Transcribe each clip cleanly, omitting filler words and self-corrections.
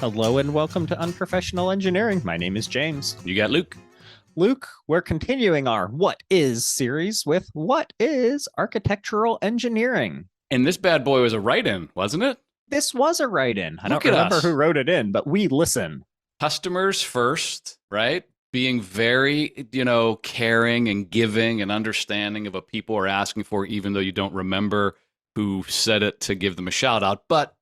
Hello and welcome to Unprofessional Engineering. My name is James. You got Luke. Luke, we're continuing our What Is series with What is Architectural Engineering? And this bad boy was a write-in, wasn't it? This was a write-in. I Look don't at remember us. who wrote it in, but we listen. Customers first, right? Being very, caring and giving and understanding of what people are asking for, even though you don't remember who said it to give them a shout out. But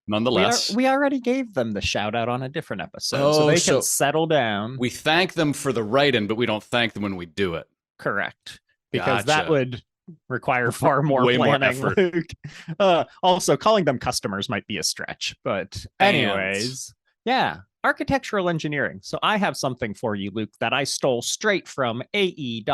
nonetheless, We already gave them the shout out on a different episode, so they can settle down. We thank them for the write-in, but we don't thank them when we do it. Correct. Because that Gotcha. would require far more Way more planning, effort. Luke. Also, calling them customers might be a stretch. But anyways, yeah, architectural engineering. So I have something for you, Luke, that I stole straight from ae.psu.edu.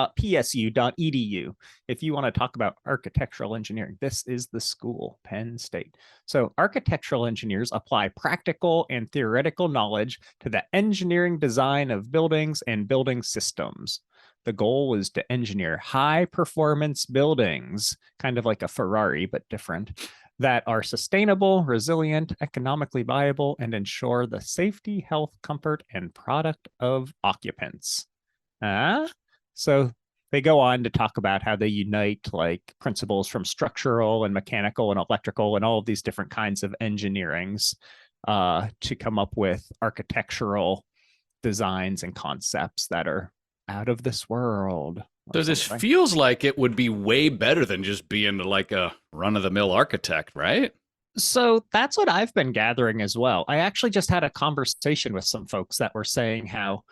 If you want to talk about architectural engineering, this is the school, Penn State. So architectural engineers apply practical and theoretical knowledge to the engineering design of buildings and building systems. The goal is to engineer high performance buildings, kind of like a Ferrari, but different, that are sustainable, resilient, economically viable, and ensure the safety, health, comfort, and product of occupants. So they go on to talk about how they unite like principles from structural and mechanical and electrical and all of these different kinds of engineerings to come up with architectural designs and concepts that are out of this world. So this feels like it would be way better than just being like a run-of-the-mill architect, right? So that's what I've been gathering as well. I actually just had a conversation with some folks that were saying how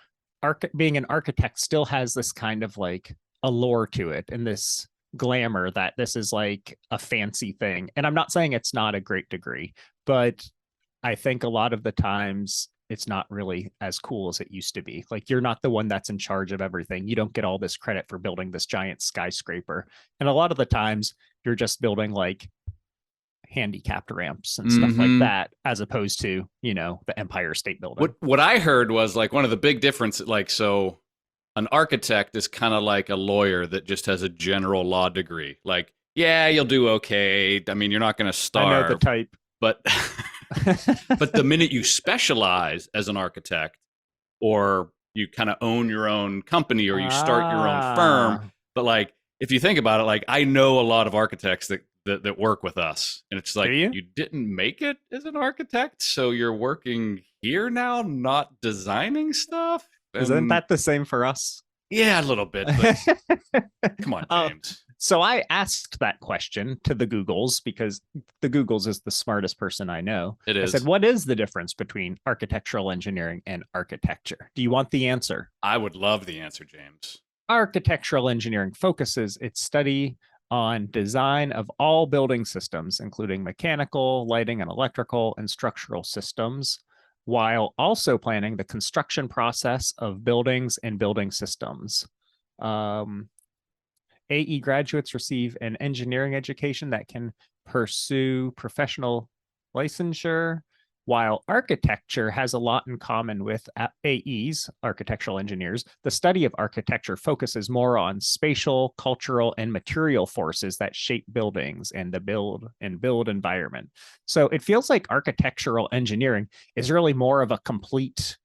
being an architect still has this kind of like allure to it and this glamour that this is like a fancy thing. And I'm not saying it's not a great degree, but I think a lot of the times it's not really as cool as it used to be. Like you're not the one that's in charge of everything. You don't get all this credit for building this giant skyscraper. And a lot of the times you're just building like handicapped ramps and stuff like that, as opposed to, the Empire State Building. What I heard was like one of the big differences, like, so an architect is kind of like a lawyer that just has a general law degree. Like, yeah, you'll do okay. I mean, you're not going to starve. I know the type. But but the minute you specialize as an architect, or you kind of own your own company, or you start your own firm, but like if you think about it, like I know a lot of architects that work with us, and it's like you didn't make it as an architect, so you're working here now, not designing stuff. Isn't that the same for us? Yeah, a little bit. But come on, James. So I asked that question to the Googles because the Googles is the smartest person I know. It is. I said, what is the difference between architectural engineering and architecture? Do you want the answer? I would love the answer, James. Architectural engineering focuses its study on design of all building systems, including mechanical, lighting, and electrical and structural systems, while also planning the construction process of buildings and building systems. AE graduates receive an engineering education that can pursue professional licensure, while architecture has a lot in common with AEs, architectural engineers. The study of architecture focuses more on spatial, cultural, and material forces that shape buildings and the build environment. So it feels like architectural engineering is really more of a complete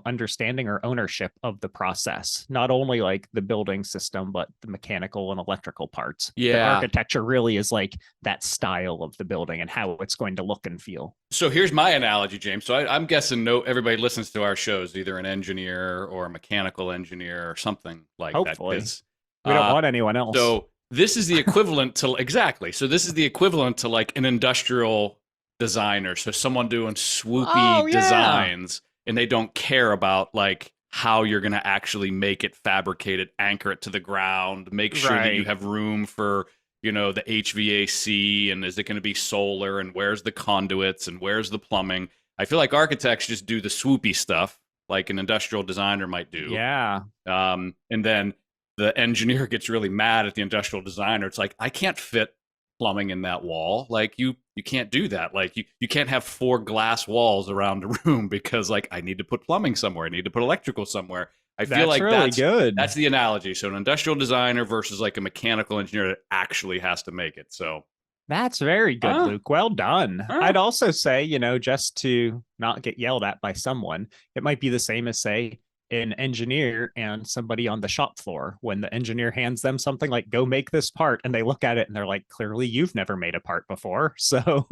understanding or ownership of the process, not only like the building system, but the mechanical and electrical parts. Yeah. The architecture really is like that style of the building and how it's going to look and feel. So here's my analogy, James. So I'm guessing everybody listens to our shows, either an engineer or a mechanical engineer or something like Hopefully. that. We don't want anyone else. So this is the equivalent to, exactly. So this is the equivalent to like an industrial designer. So someone doing swoopy designs, and they don't care about like how you're going to actually make it, fabricate it, anchor it to the ground, make sure that you have room for, the HVAC, and is it going to be solar, and where's the conduits, and where's the plumbing. I feel like architects just do the swoopy stuff like an industrial designer might do. Yeah. And then the engineer gets really mad at the industrial designer. It's like, I can't fit plumbing in that wall. Like you can't do that. Like you can't have 4 glass walls around a room because like I need to put plumbing somewhere. I need to put electrical somewhere. I feel like really good. That's the analogy. So an industrial designer versus like a mechanical engineer that actually has to make it. So That's very good, Huh? Luke. Well done. Huh? I'd also say, just to not get yelled at by someone, it might be the same as, say, an engineer and somebody on the shop floor. When the engineer hands them something like, go make this part, and they look at it and they're like, clearly you've never made a part before. So,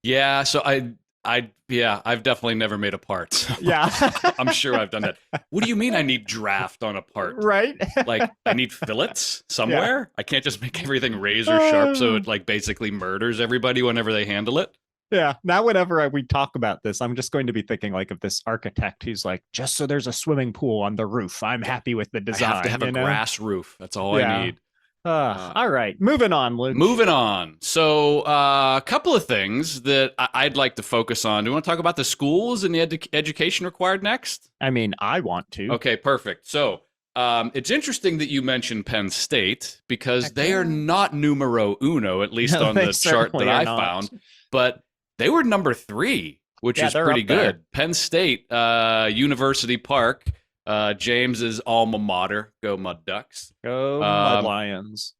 Yeah, so yeah, I've definitely never made a part. So yeah. I'm sure I've done that. What do you mean I need draft on a part? Right? Like I need fillets Yeah. somewhere? I can't just make everything razor sharp so it like basically murders everybody whenever they handle it. Yeah. Now, whenever we talk about this, I'm just going to be thinking like of this architect who's like, just so there's a swimming pool on the roof, I'm happy with the I have to design, have a grass roof. That's all I Yeah. need. Uh, All right. Moving on, Luke. Moving on. So, a couple of things that I'd like to focus on. Do you want to talk about the schools and the education required next? I mean, I want to. Okay, perfect. So, it's interesting that you mentioned Penn State because Heck they are yeah. not numero uno, at least No, on they the chart that certainly are I not. found, but they were number 3, which Yeah, is they're pretty up there. good. Penn State, University Park, James's alma mater. Go Mud Ducks. Go Mud Um, Lions.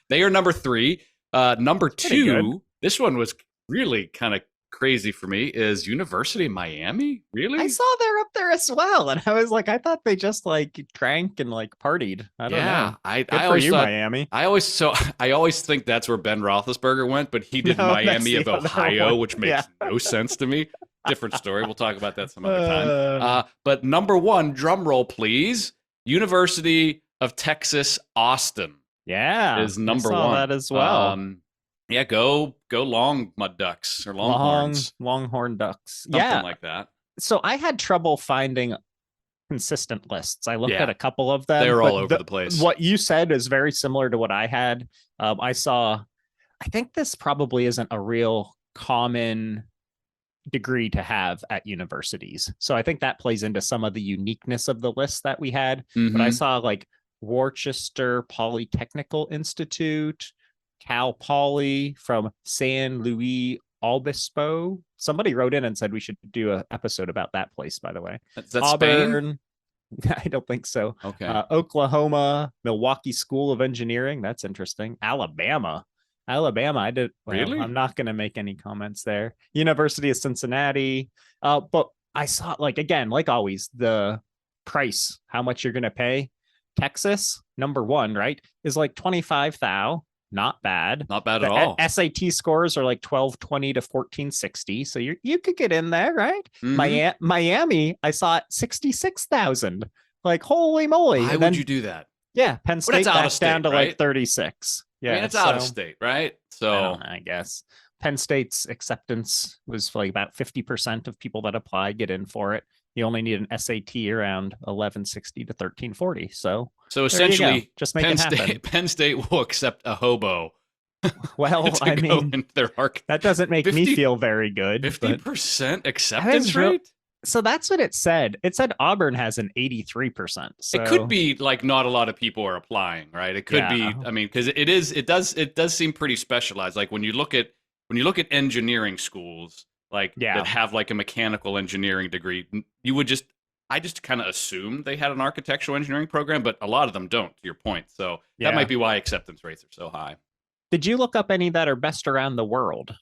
They are number 3. Number Pretty good. 2, this one was really kind of crazy for me, is University of Miami. Really? I saw they're up there as well, and I was like, I thought they just like drank and like partied. I don't Yeah, know. I Good for always you, thought Miami. I always think that's where Ben Roethlisberger went, but he did No, that's Miami the of other Ohio, one. which makes Yeah. no sense to me. Different story. We'll talk about that some other time. Uh, But number 1, drum roll, please. University of Texas, Austin yeah, is I number saw 1. that as well. Yeah, go long Mud Ducks or Longhorns, Longhorn Ducks. something Yeah. like that. So I had trouble finding consistent lists. I looked at Yeah, a couple of them, they're but all over the place. what you said is very similar to what I had. I saw, I think this probably isn't a real common degree to have at universities. So I think that plays into some of the uniqueness of the list that we had. But I Mhm. saw like Worcester Polytechnical Institute, Cal Poly from San Luis Obispo. Somebody wrote in and said we should do an episode about that place, by the way. Is that Spain? Auburn. I don't think so. Okay. Oklahoma, Milwaukee School of Engineering. That's interesting. Alabama. I did. Well, Really? I'm not going to make any comments there. University of Cincinnati. But I saw, like, again, like always, the price, how much you're going to pay. Texas, number 1, right, is like 25,000. Not bad. Not bad The at all. SAT scores are like 1220 to 1460. So you could get in there, right? Mhm. Miami, I saw it 66,000. Like, holy moly. Why And would then, you do that? yeah, Penn But it's State out of back down state, to like right? 36. I mean, Yeah. it's out of So state, right? I So don't know, I guess. Penn State's acceptance was like about 50% of people that apply get in for it. You only need an SAT around 1160 to 1340. So there you go. essentially, Just make it happen. Penn State will accept a hobo Well, to I go mean, in their arc. that doesn't make 50 me feel very good. But 50% I acceptance was real, rate. so that's what it said. It said Auburn has an 83%. So It could be like not a lot of people are applying, right? It could be. yeah, I mean, because it does seem pretty specialized. Like when you look at engineering schools, like yeah, that have like a mechanical engineering degree, you would just I just kind of assumed they had an architectural engineering program, but a lot of them don't. To your point, so that yeah. might be why acceptance rates are so high. Did you look up any that are best around the world?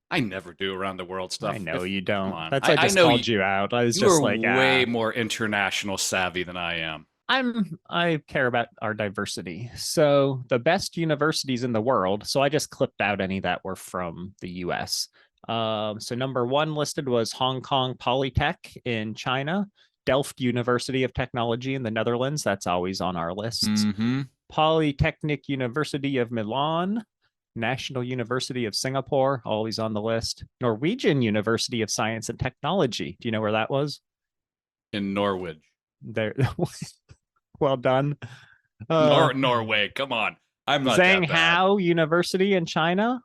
I never do around the world stuff. I know you Come don't. on, That's why I just know called you out. I was you just are like, way more international savvy than I am. I care about our diversity. So the best universities in the world. So I just clipped out any that were from the US. So number 1 listed was Hong Kong Polytech in China, Delft University of Technology in the Netherlands. That's always on our lists. Mm-hmm. Polytechnic University of Milan, National University of Singapore, always on the list. Norwegian University of Science and Technology. Do you know where that was? In Norwich. There. Well done. Norway. Come on. I'm not that bad. Zhanghao University in China,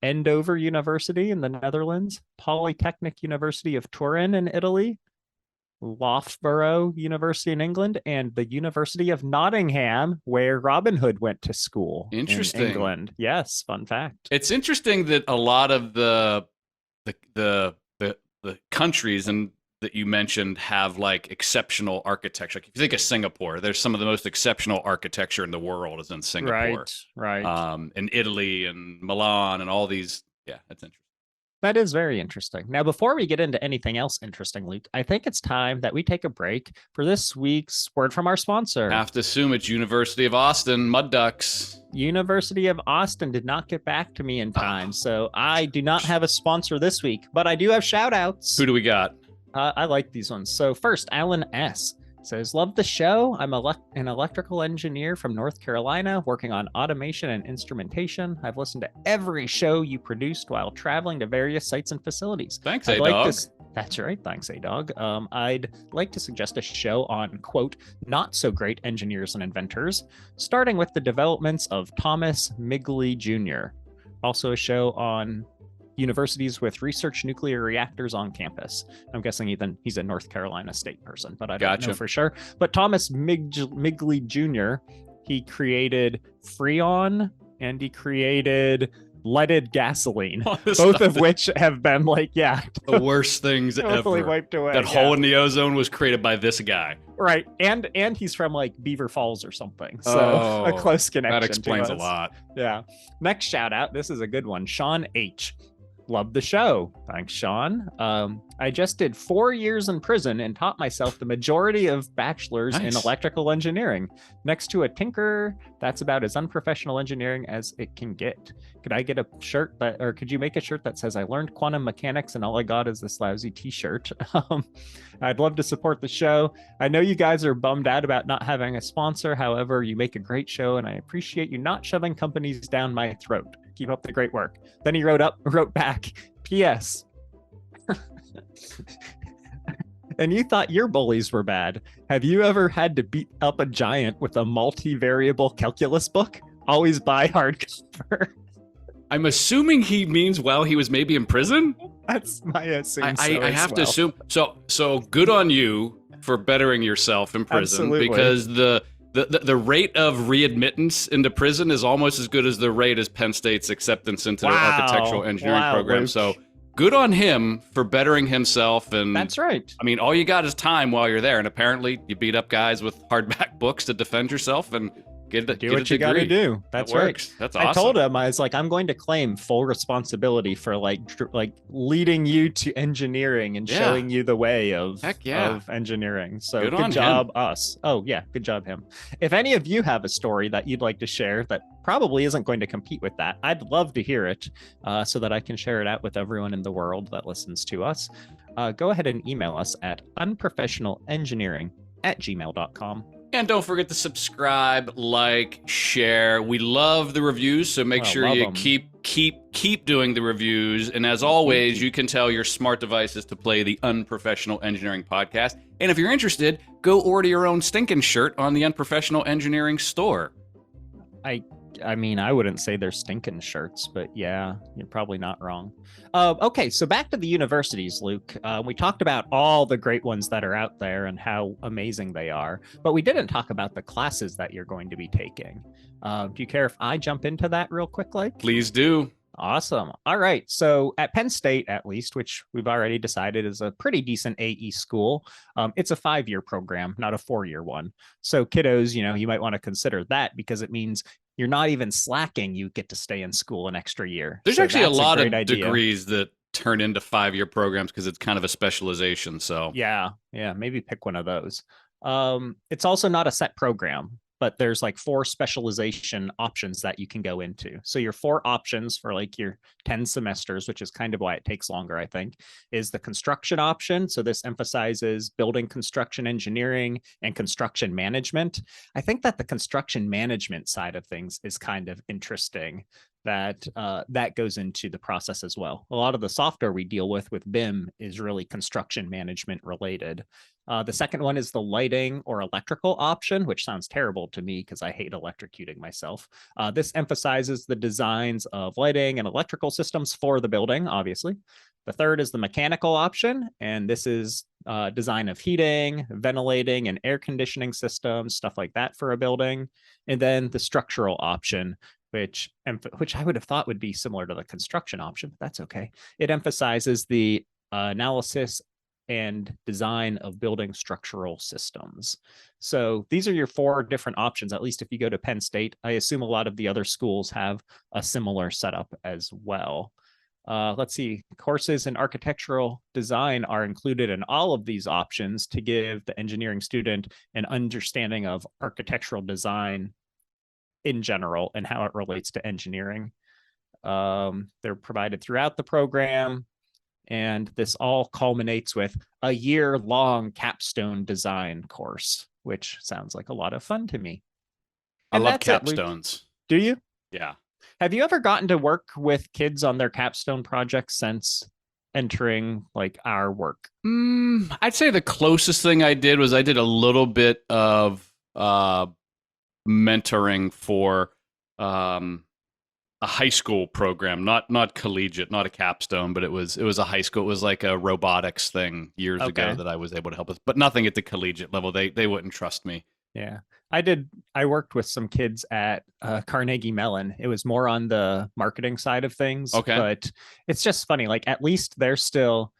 Andover University in the Netherlands, Polytechnic University of Turin in Italy, Loughborough University in England, and the University of Nottingham, where Robin Hood went to school. Interesting. In England. Yes, fun fact. It's interesting that a lot of the countries and that you mentioned have like exceptional architecture. Like if you think of Singapore, there's some of the most exceptional architecture in the world is in Singapore, Right. and Italy and Milan and all these. Yeah, that's interesting. That is very interesting. Now, before we get into anything else interesting, Luke, I think it's time that we take a break for this week's word from our sponsor. Have to assume it's University of Austin Mud Ducks. University of Austin did not get back to me in time, so I do not have a sponsor this week, but I do have shout outs. Who do we got? I like these ones. So first, Alan S. says, love the show. I'm an electrical engineer from North Carolina working on automation and instrumentation. I've listened to every show you produced while traveling to various sites and facilities. Thanks, I'd A like Dog. That's right. Thanks, A-Dog. I'd like to suggest a show on, quote, not so great engineers and inventors, starting with the developments of Thomas Migley Jr. Also a show on universities with research nuclear reactors on campus. I'm guessing he's a North Carolina State person, but I don't know for sure. But Thomas Migley Jr., he created Freon and he created leaded gasoline, both of which have been like, the worst things totally ever. Wiped away. That hole in the ozone was created by this guy. Right. And he's from like Beaver Falls or something. So a close connection. That explains a lot. Yeah. Next shout out. This is a good one. Sean H. Love the show. Thanks, Sean. I just did 4 years in prison and taught myself the majority of bachelors in electrical engineering. Next to a tinker, that's about as unprofessional engineering as it can get. Could I get a shirt or could you make a shirt that says I learned quantum mechanics and all I got is this lousy t-shirt? I'd love to support the show. I know you guys are bummed out about not having a sponsor. However, you make a great show and I appreciate you not shoving companies down my throat. Keep up the great work. Then he wrote back, P.S. And you thought your bullies were bad. Have you ever had to beat up a giant with a multivariable calculus book? Always buy hardcover. I'm assuming he means while he was maybe in prison. That's my assumption. I have to assume. So good on you for bettering yourself in prison. Absolutely. Because the rate of readmittance into prison is almost as good as the rate as Penn State's acceptance into their architectural engineering program. Luke. So good on him for bettering himself. And that's right. I mean, all you got is time while you're there. And apparently you beat up guys with hardback books to defend yourself and do what you got to do. That's right. That's awesome. I told him, I was like, I'm going to claim full responsibility for like leading you to engineering and showing you the way of engineering. So good job, us. Oh yeah, good job him. If any of you have a story that you'd like to share that probably isn't going to compete with that, I'd love to hear it so that I can share it out with everyone in the world that listens to us. Go ahead and email us at unprofessionalengineering@gmail.com. And don't forget to subscribe, like, share. We love the reviews, so make sure you keep doing the reviews. And as always, you can tell your smart devices to play the Unprofessional Engineering Podcast. And if you're interested, go order your own stinking shirt on the Unprofessional Engineering store. I mean, I wouldn't say they're stinking shirts, but yeah, you're probably not wrong. Okay, so back to the universities, Luke. We talked about all the great ones that are out there and how amazing they are, but we didn't talk about the classes that you're going to be taking. Do you care if I jump into that real quick, like? Please do. Awesome. All right. So at Penn State, at least, which we've already decided is a pretty decent AE school, it's a 5-year program, not a 4-year one. So kiddos, you might want to consider that because it means you're not even slacking. You get to stay in school an extra year. There's actually a lot of degrees that turn into 5-year programs because it's kind of a specialization. So yeah, maybe pick one of those. It's also not a set program, but there's like 4 specialization options that you can go into. So your 4 options for like your 10 semesters, which is kind of why it takes longer, I think, is the construction option. So this emphasizes building construction engineering and construction management. I think that the construction management side of things is kind of interesting. That goes into the process as well. A lot of the software we deal with BIM is really construction management related. The second one is the lighting or electrical option, which sounds terrible to me because I hate electrocuting myself. This emphasizes the designs of lighting and electrical systems for the building, obviously. The third is the mechanical option, and this is design of heating, ventilating, and air conditioning systems, stuff like that for a building. And then the structural option, which I would have thought would be similar to the construction option, but that's okay. It emphasizes the analysis and design of building structural systems. So these are your 4 different options, at least if you go to Penn State. I assume a lot of the other schools have a similar setup as well. Let's see, courses in architectural design are included in all of these options to give the engineering student an understanding of architectural design in general and how it relates to engineering. They're provided throughout the program, and this all culminates with a year-long capstone design course, which sounds like a lot of fun to me. I love capstones. Do you? Yeah. Have you ever gotten to work with kids on their capstone projects since entering like our work? I'd say the closest thing I did was I did a little bit of mentoring for a high school program, not collegiate, not a capstone, but it was a high school. It was like a robotics thing years ago that I was able to help with, but nothing at the collegiate level. They wouldn't trust me. Yeah. I worked with some kids at Carnegie Mellon. It was more on the marketing side of things. Okay. But it's just funny. Like, at least they're still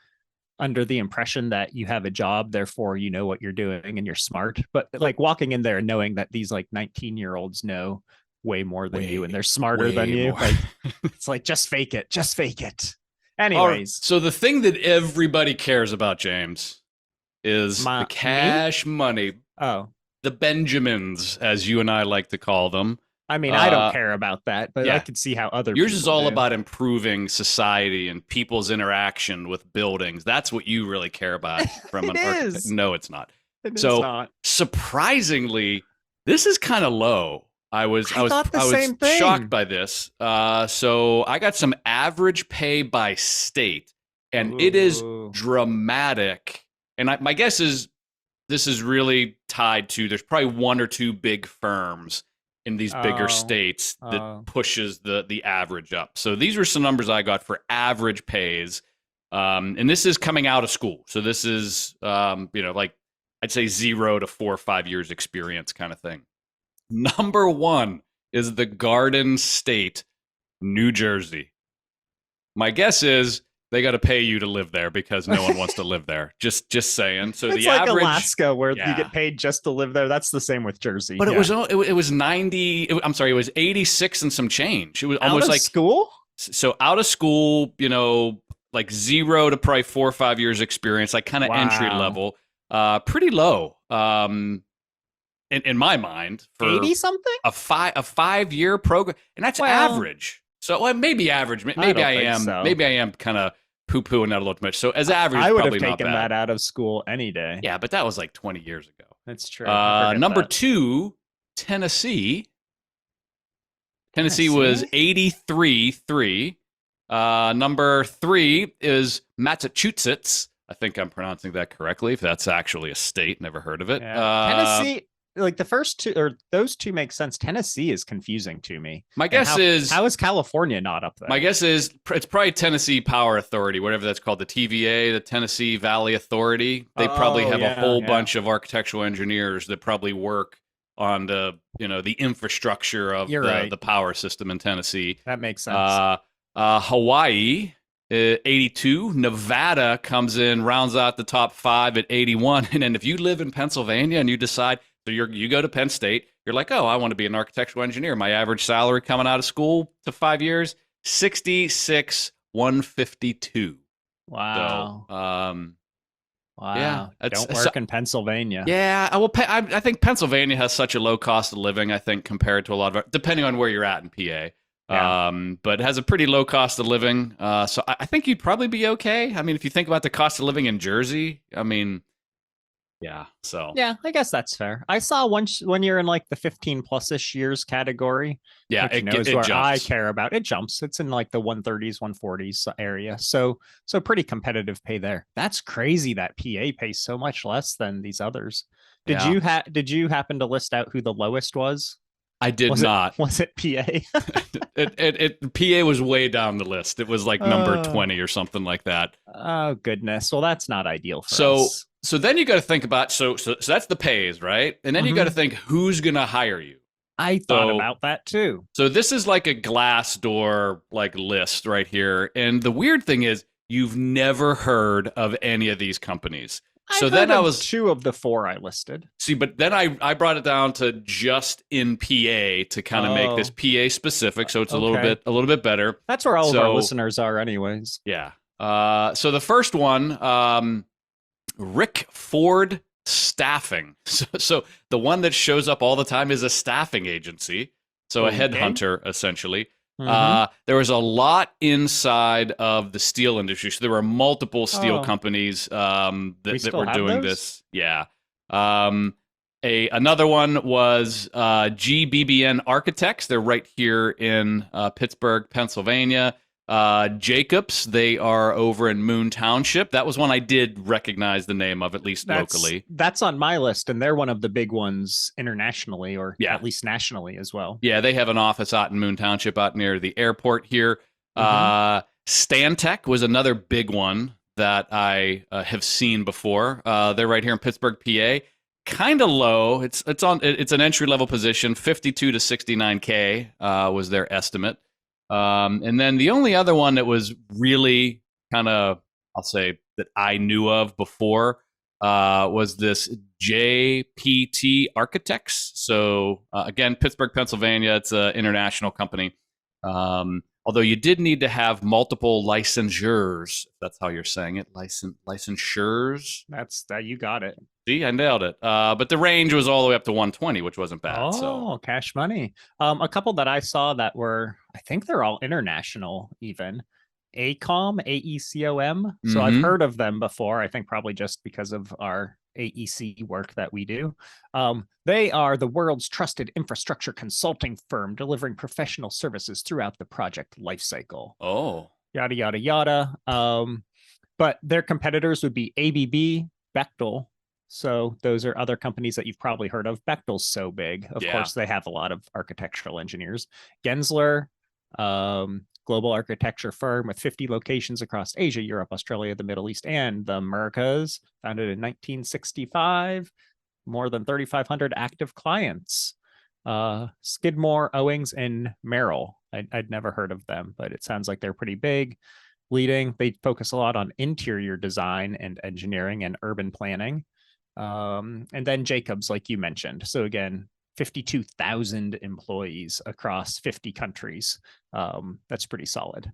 under the impression that you have a job, therefore you know what you're doing and you're smart. But like walking in there and knowing that these like 19-year-olds know way more than you and they're smarter than you. Like, it's like, just fake it. Just fake it. Anyways. So the thing that everybody cares about, James, is the cash money. Oh. The Benjamins, as you and I like to call them. I mean, I don't care about that, but I can see how other yours is all about improving society and people's interaction with buildings. That's what you really care about from an architect. No, it's not. So surprisingly, this is kind of low. I was shocked by this. So I got some average pay by state, and it is dramatic. And my guess is this is really tied to, there's probably 1 or 2 big firms in these bigger states that pushes the average up. So these were some numbers I got for average pays. And this is coming out of school. So this is, like I'd say 0 to 4 or 5 years experience kind of thing. Number 1 is the Garden State, New Jersey. My guess is they got to pay you to live there because no one wants to live there. Just saying. So it's the like average Alaska, where you get paid just to live there. That's the same with Jersey. But it was 90. I'm sorry, it was 86 and some change. It was almost like school. So out of school, like 0 to probably 4 or 5 years experience, like kind of entry level, pretty low. In my mind, for 80 something, a 5-year program, and that's average. So maybe average. Maybe I am kind of poo-pooing that a little too much. So as average, I would probably have taken not bad. that out of school any day. Yeah, but that was like 20 years ago. That's true. Number 2, Tennessee. Tennessee was 83.3. Number 3 is Massachusetts. I think I'm pronouncing that correctly. If that's actually a state, never heard of it. Yeah. Tennessee. Like the first 2, or those 2 make sense. Tennessee is confusing to me. My guess is, how is California not up there? My guess is it's probably Tennessee Power Authority, whatever that's called, the TVA, the Tennessee Valley Authority. They probably have a whole bunch of architectural engineers that probably work on the infrastructure of the power system in Tennessee. That makes sense. Hawaii, 82. Nevada comes in, rounds out the top 5 at 81. And then if you live in Pennsylvania and you decide, so you go to Penn State, you're like, oh, I want to be an architectural engineer. My average salary coming out of school to 5 years, $66,152. Wow. So, wow. Yeah, don't work in Pennsylvania. Yeah, I think Pennsylvania has such a low cost of living, I think, compared to a lot of, depending on where you're at in PA. Yeah. But it has a pretty low cost of living. So I think you'd probably be okay. I mean, if you think about the cost of living in Jersey, I mean, yeah. So yeah, I guess that's fair. I saw when you're in like the 15+ years category. Yeah, it where jumps. I care about it. Jumps. It's in like the 130s, 140s area. So pretty competitive pay there. That's crazy that PA pays so much less than these others. Did you happen to list out who the lowest was? I did not. Was it PA? PA was way down the list. It was like number 20 or something like that. Oh goodness. Well, that's not ideal for us. So then you got to think about, so that's the pays, right? And then you got to think, who's going to hire you? I thought about that too. So this is like a Glassdoor like list right here. And the weird thing is, you've never heard of any of these companies. So I've then heard I of was, 2 of the 4 I listed. see, but then I brought it down to just in PA to kind of make this Oh, PA specific, so it's okay. a little bit better. That's where all of our So listeners are anyways. yeah. So the first one, Rick Ford Staffing. So the one that shows up all the time is a staffing agency. So a Okay. headhunter, essentially. Mhm. There was a lot inside of the steel industry. So there were multiple steel Oh, companies we that still were have doing those? this. Yeah. Another one was GBBN Architects. They're right here in Pittsburgh, Pennsylvania. Jacobs, they are over in Moon Township. That was one I did recognize the name of, at least locally. That's on my list, and they're one of the big ones internationally, or Yeah. at least nationally as well. Yeah, they have an office out in Moon Township, out near the airport here. Mhm. Stantec was another big one that I have seen before. They're right here in Pittsburgh, PA. Kind of low. It's an entry level position. 52 to 69K was their estimate. And then the only other one that was really kind of, I'll say, that I knew of before was this JPT Architects. So again, Pittsburgh, Pennsylvania. It's an international company. Although you did need to have multiple licensures, if that's how you're saying it. Licensures. That's that you got it. See, I nailed it. But the range was all the way up to 120, which wasn't bad. So Oh, cash money. A couple that I saw that were, I think they're all international even. AECOM, AECOM. So I've Mhm. heard of them before. I think probably just because of our AEC work that we do. They are the world's trusted infrastructure consulting firm, delivering professional services throughout the project lifecycle. Oh, Yada yada yada. But their competitors would be ABB, Bechtel. So those are other companies that you've probably heard of. Bechtel's so big. Of yeah. course, they have a lot of architectural engineers. Gensler, global architecture firm with 50 locations across Asia, Europe, Australia, the Middle East, and the Americas. Founded in 1965. More than 3,500 active clients. Skidmore, Owings, and Merrill. I'd never heard of them, but it sounds like they're pretty big. Leading, they focus a lot on interior design and engineering and urban planning. And then Jacobs, like you mentioned. So again, 52,000 employees across 50 countries. That's pretty solid.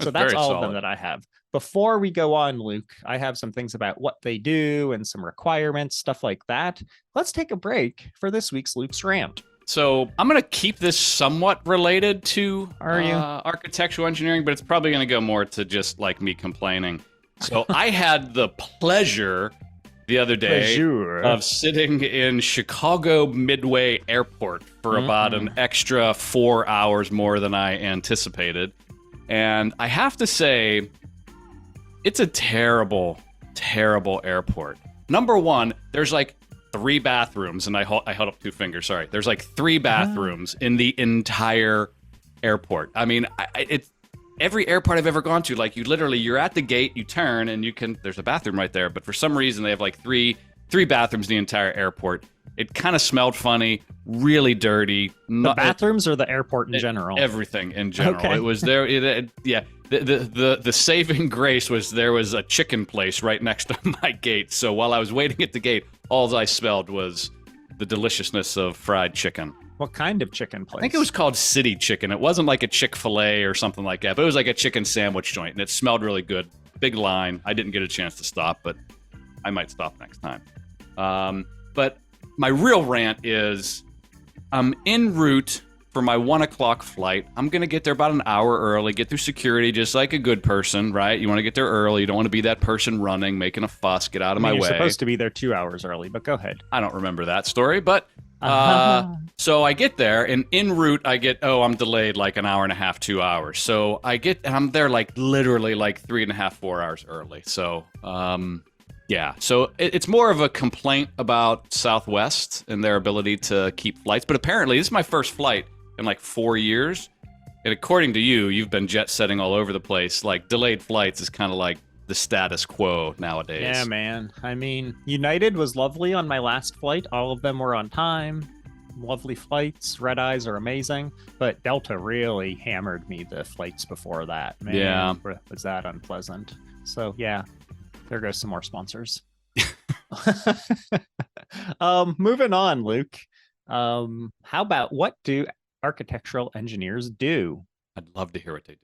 So that's very all of them solid. that I have. Before we go on, Luke, I have some things about what they do and some requirements, stuff like that. Let's take a break for this week's Luke's Rant. So I'm going to keep this somewhat related to Are you? architectural engineering, but it's probably going to go more to just like me complaining. So I had the pleasure the other day of sitting in Chicago Midway Airport for about an extra 4 hours more than I anticipated. And I have to say, it's a terrible, terrible airport. Number one, there's like 3 bathrooms, and I held up 2 fingers. Sorry, there's like 3 bathrooms in the entire airport. I mean, it's every airport I've ever gone to. Like you're at the gate, you turn, and there's a bathroom right there. But for some reason, they have like three bathrooms in the entire airport. It kind of smelled funny, really dirty. The bathrooms or the airport in general? Everything in general. Okay. It was there. Yeah. The saving grace was there was a chicken place right next to my gate. So while I was waiting at the gate, all I smelled was the deliciousness of fried chicken. What kind of chicken place? I think it was called City Chicken. It wasn't like a Chick-fil-A or something like that, but it was like a chicken sandwich joint, and it smelled really good. Big line. I didn't get a chance to stop, but I might stop next time. But my real rant is I'm en route for my 1 o'clock flight. I'm going to get there about an hour early, get through security just like a good person, right? You want to get there early. You don't want to be that person running, making a fuss, get out of my way. You're supposed to be there 2 hours early, but go ahead. I don't remember that story, but so I get there, and en route I get, I'm delayed like an hour and a half, 2 hours. So and I'm there like literally like 3.5, 4 hours early. So, yeah. So it's more of a complaint about Southwest and their ability to keep flights. But apparently this is my first flight in like 4 years. And according to you, you've been jet setting all over the place. Like delayed flights is kind of like the status quo nowadays. Yeah, man. I mean, United was lovely on my last flight. All of them were on time. lovely flights. Red eyes are amazing, but Delta really hammered me the flights before that. Yeah. Man, was that unpleasant. So yeah, there goes some more sponsors. Moving on, Luke. How about what do architectural engineers do? I'd love to hear what they do.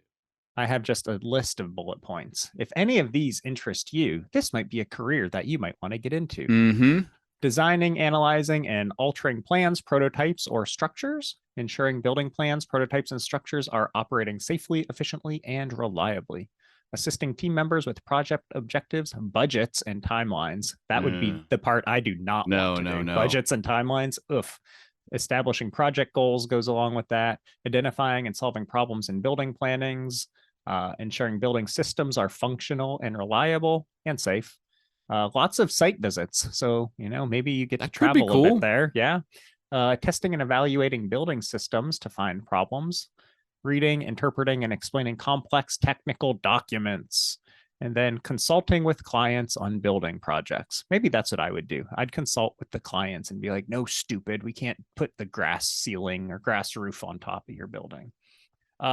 I have just a list of bullet points. If any of these interest you, this might be a career that you might want to get into. Mm-hmm. Designing, analyzing, and altering plans, prototypes, or structures, ensuring building plans, prototypes, and structures are operating safely, efficiently, and reliably. Assisting team members with project objectives, budgets, and timelines. That would be the part I do not want to do. No. Budgets and timelines, oof. Establishing project goals goes along with that. Identifying and solving problems in building plannings, ensuring building systems are functional and reliable and safe. Lots of site visits. So, maybe you get That to could be travel a cool. bit there. Yeah. Testing and evaluating building systems to find problems. Reading, interpreting, and explaining complex technical documents. And then consulting with clients on building projects. Maybe that's what I would do. I'd consult with the clients and be like, no, stupid, we can't put the grass ceiling or grass roof on top of your building.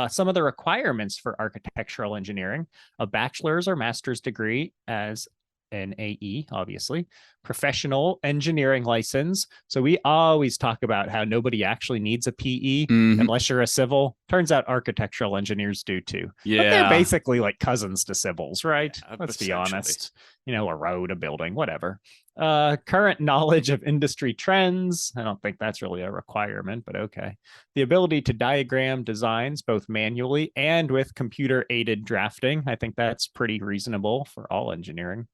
Some of the requirements for architectural engineering: a bachelor's or master's degree as an AE, obviously, professional engineering license. So we always talk about how nobody actually needs a PE unless you're a civil. Turns out architectural engineers do too. Yeah. But they're basically like cousins to civils, right? Yeah, Let's be honest. A road, a building, whatever. Current knowledge of industry trends. I don't think that's really a requirement, but okay. The ability to diagram designs both manually and with computer aided drafting. I think that's pretty reasonable for all engineering.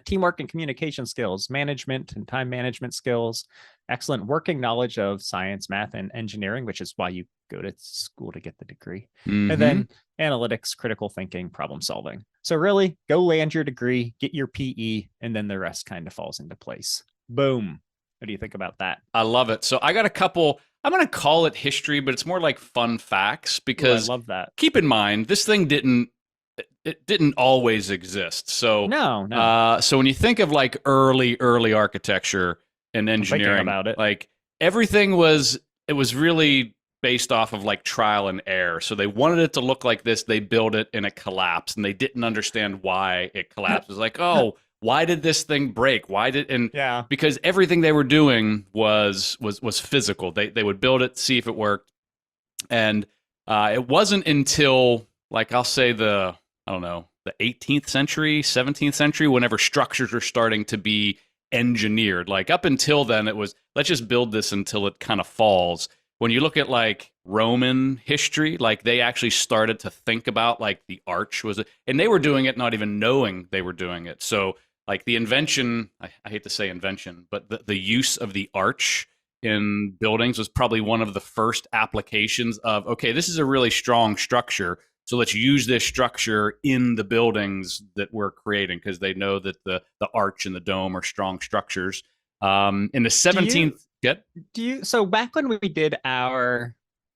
Teamwork and communication skills, management and time management skills, excellent working knowledge of science, math, and engineering, which is why you go to school to get the degree. And then analytics, critical thinking, problem solving. So really, go land your degree, get your PE, and then the rest kind of falls into place. Boom. What do you think about that? I love it. So I got a couple, I'm going to call it history, but it's more like fun facts because I love that. Keep in mind, this thing didn't always exist. So no. So when you think of like early architecture and engineering, about it, like everything was really based off of like trial and error. So they wanted it to look like this, they built it and it collapsed, and they didn't understand why it collapsed. It was like, oh, why did this thing break? Because everything they were doing was physical. They would build it, see if it worked, and it wasn't until like I'll say the 18th century, 17th century, whenever structures were starting to be engineered. Like up until then, it was, let's just build this until it kind of falls. When you look at like Roman history, like they actually started to think about like the arch and they were doing it not even knowing they were doing it. So like the invention, I hate to say invention, but the use of the arch in buildings was probably one of the first applications of, okay, this is a really strong structure, so let's use this structure in the buildings that we're creating, because they know that the arch and the dome are strong structures. In the 17th... So back when we did our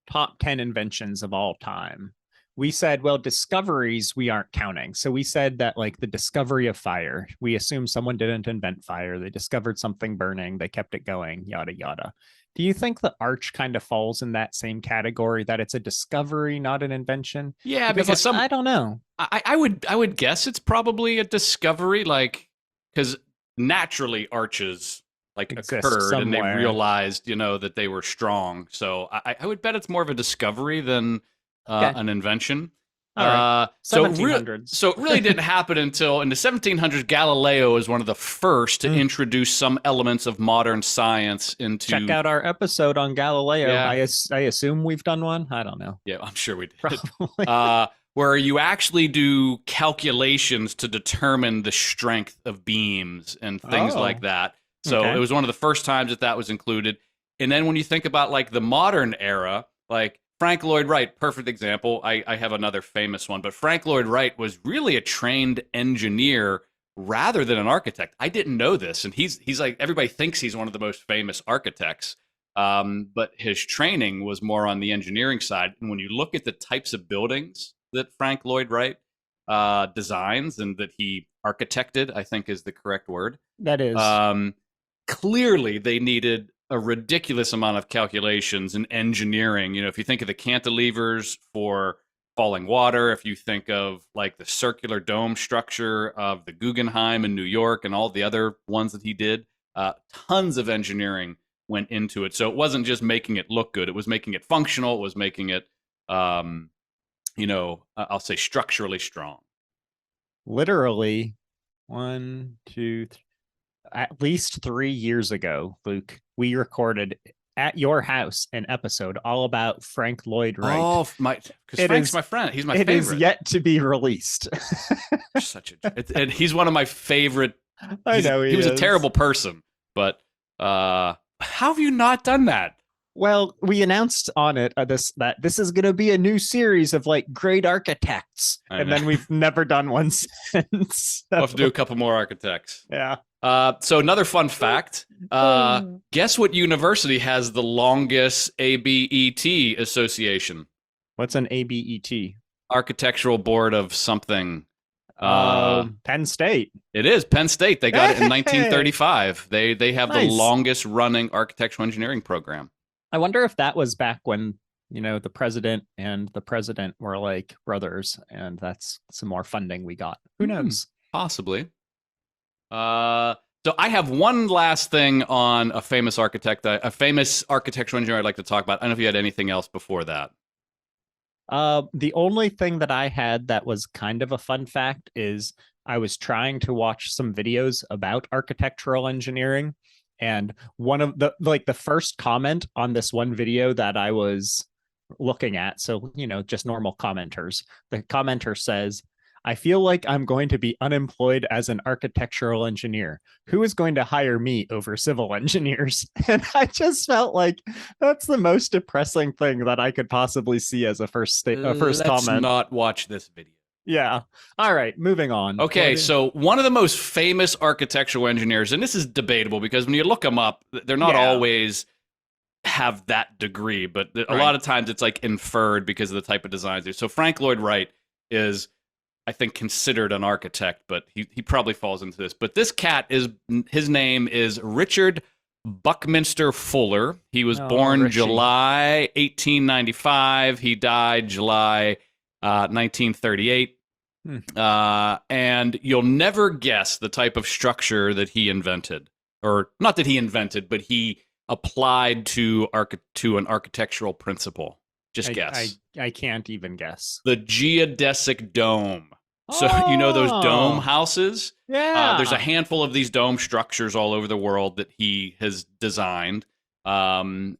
top 10 inventions of all time, we said, well, discoveries we aren't counting. So we said that like the discovery of fire, we assume someone didn't invent fire. They discovered something burning. They kept it going, yada, yada. Do you think the arch kind of falls in that same category, that it's a discovery, not an invention? Yeah, because I don't know. I would guess it's probably a discovery, like, because naturally arches like occurred somewhere, and they realized, that they were strong. So I would bet it's more of a discovery than an invention. Right. 1700s. So it really didn't happen until in the 1700s. Galileo is one of the first to introduce some elements of modern science into. Check out our episode on Galileo. Yeah. I assume we've done one. I don't know. Yeah, I'm sure we did. Probably. Where you actually do calculations to determine the strength of beams and things like that. So it was one of the first times that was included. And then when you think about like the modern era, like Frank Lloyd Wright, perfect example. I have another famous one, but Frank Lloyd Wright was really a trained engineer rather than an architect. I didn't know this, and he's like, everybody thinks he's one of the most famous architects, but his training was more on the engineering side. And when you look at the types of buildings that Frank Lloyd Wright designs and that he architected, I think is the correct word. That is. Clearly, they needed a ridiculous amount of calculations and engineering. If you think of the cantilevers for falling water, if you think of like the circular dome structure of the Guggenheim in New York and all the other ones that he did, tons of engineering went into it. So it wasn't just making it look good; it was making it functional. It was making it, I'll say structurally strong. Literally, one, two, at least 3 years ago, Luke, we recorded at your house an episode all about Frank Lloyd Wright. Oh, because Frank's my friend. He's my favorite. It is yet to be released. And he's one of my favorite. I know he was a terrible person, but how have you not done that? Well, we announced on it that this is going to be a new series of like great architects, and then we've never done one since. We'll have to do a couple more architects. Yeah. So another fun fact. Guess what university has the longest ABET association? What's an ABET? Architectural Board of something. Penn State. It is Penn State. They got it in 1935. They have the longest running architectural engineering program. I wonder if that was back when, the president and the president were like brothers, and that's some more funding we got. Who knows? Possibly. So I have one last thing on a famous architectural engineer I'd like to talk about. I don't know if you had anything else before that. The only thing that I had that was kind of a fun fact is I was trying to watch some videos about architectural engineering, and one of the first comment on this one video that I was looking at, so just normal commenters, the commenter says, "I feel like I'm going to be unemployed as an architectural engineer. Who is going to hire me over civil engineers?" And I just felt like that's the most depressing thing that I could possibly see as a first comment. Let's not watch this video. Yeah. All right, moving on. Okay, so one of the most famous architectural engineers, and this is debatable because when you look them up, they're not always have that degree, but a lot of times it's like inferred because of the type of designs they do. So Frank Lloyd Wright is, I think, considered an architect, but he probably falls into this. But this cat his name is Richard Buckminster Fuller. He was born July 1895. He died July 1938. And you'll never guess the type of structure that he invented, or not that he invented, but he applied to an architectural principle. Just guess. I can't even guess. The geodesic dome. So those dome houses? Yeah. There's a handful of these dome structures all over the world that he has designed. And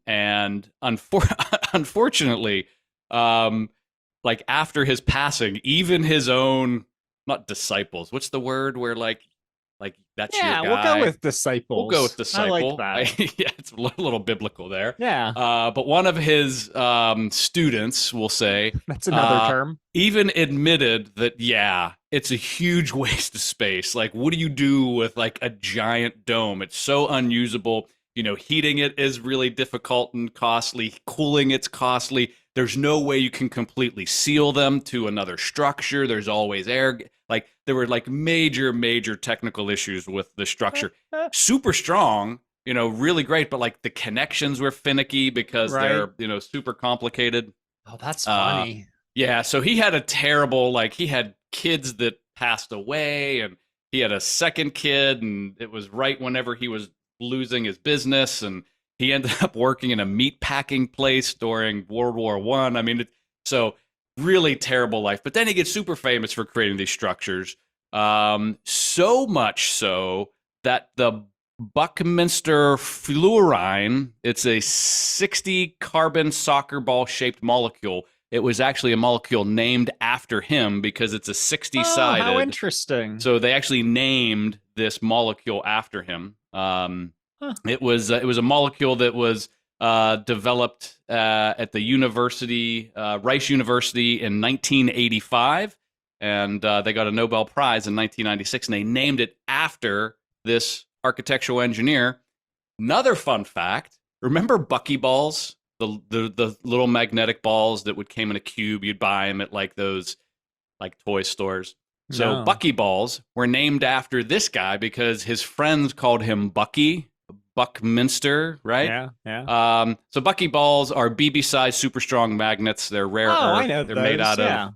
unfortunately, like after his passing, even his own, not disciples, what's the word where like that's your guy? We'll go with disciples. We'll go with disciple. I like that. Yeah, it's a little biblical there. Yeah. But one of his students, we'll say, that's another term, even admitted that, it's a huge waste of space. Like, what do you do with like a giant dome? It's so unusable. Heating it is really difficult and costly. Cooling it's costly. There's no way you can completely seal them to another structure. There's always air. Like there were like major technical issues with the structure. Super strong, really great, but like the connections were finicky because they're, super complicated. Oh, that's funny. Yeah, so he had a terrible, he had kids that passed away, and he had a second kid, and it was right whenever he was losing his business, and he ended up working in a meat packing place during World War I. I mean, so really terrible life. But then he gets super famous for creating these structures, so much so that the Buckminster fluorine, it's a 60 carbon soccer ball shaped molecule. It was actually a molecule named after him because it's a 60-sided. Oh, how interesting. So they actually named this molecule after him. It was a molecule that was developed at the university, Rice University, in 1985, and they got a Nobel Prize in 1996, and they named it after this architectural engineer. Another fun fact: remember buckyballs, the little magnetic balls that came in a cube? You'd buy them at like those toy stores. So buckyballs were named after this guy because his friends called him Bucky. Buckminster, right? Yeah, yeah. So buckyballs are BB-sized super strong magnets. They're rare Oh, I earth. know They're made those. out of Yeah.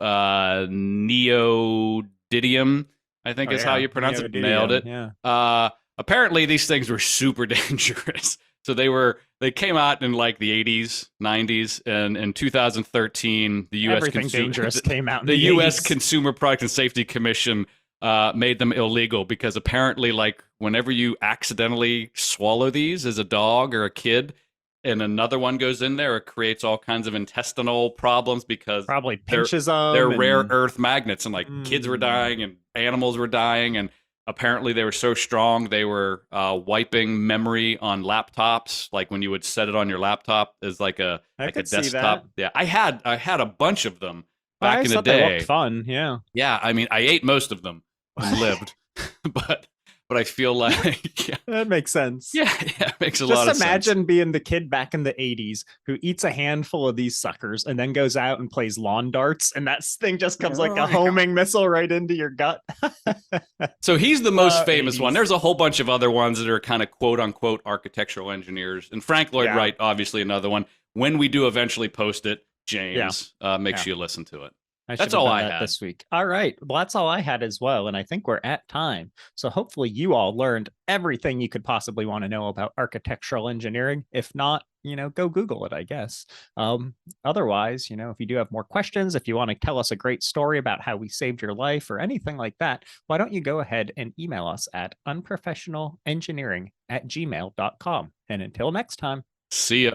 neodymium, I think Oh, is how yeah. you pronounce it. Nailed Neodymium. it. Yeah. Apparently these things were super dangerous. So they came out in like the 80s, 90s, and in 2013, Everything dangerous came out in the the U.S. 80s. Consumer Product and Safety Commission made them illegal because apparently, like, whenever you accidentally swallow these as a dog or a kid, and another one goes in there, it creates all kinds of intestinal problems because Probably they're pinches they're them rare and earth magnets, and like kids were mm, dying and animals were dying, and apparently they were so strong they were wiping memory on laptops, like when you would set it on your laptop as I like a could see that. desktop. Yeah, I had a bunch of them I back always in the thought they looked day. fun. Yeah. Yeah, I mean, I ate most of them and lived, but I feel like yeah, That makes sense. yeah, yeah, it makes a Just lot of sense. imagine being the kid back in the 80s who eats a handful of these suckers and then goes out and plays lawn darts, and that thing just comes like a homing missile right into your gut. So he's the most famous one. 80s. There's a whole bunch of other ones that are kind of quote unquote architectural engineers. And Frank Lloyd Yeah. Wright, obviously, another one. When we do eventually post it, Yeah. James, make Yeah. sure you listen to it. I should That's have all done I that had. this week. All right. Well, that's all I had as well. And I think we're at time. So hopefully you all learned everything you could possibly want to know about architectural engineering. If not, go Google it, I guess. Otherwise, if you do have more questions, if you want to tell us a great story about how we saved your life or anything like that, why don't you go ahead and email us at unprofessionalengineering@gmail.com. And until next time. See ya.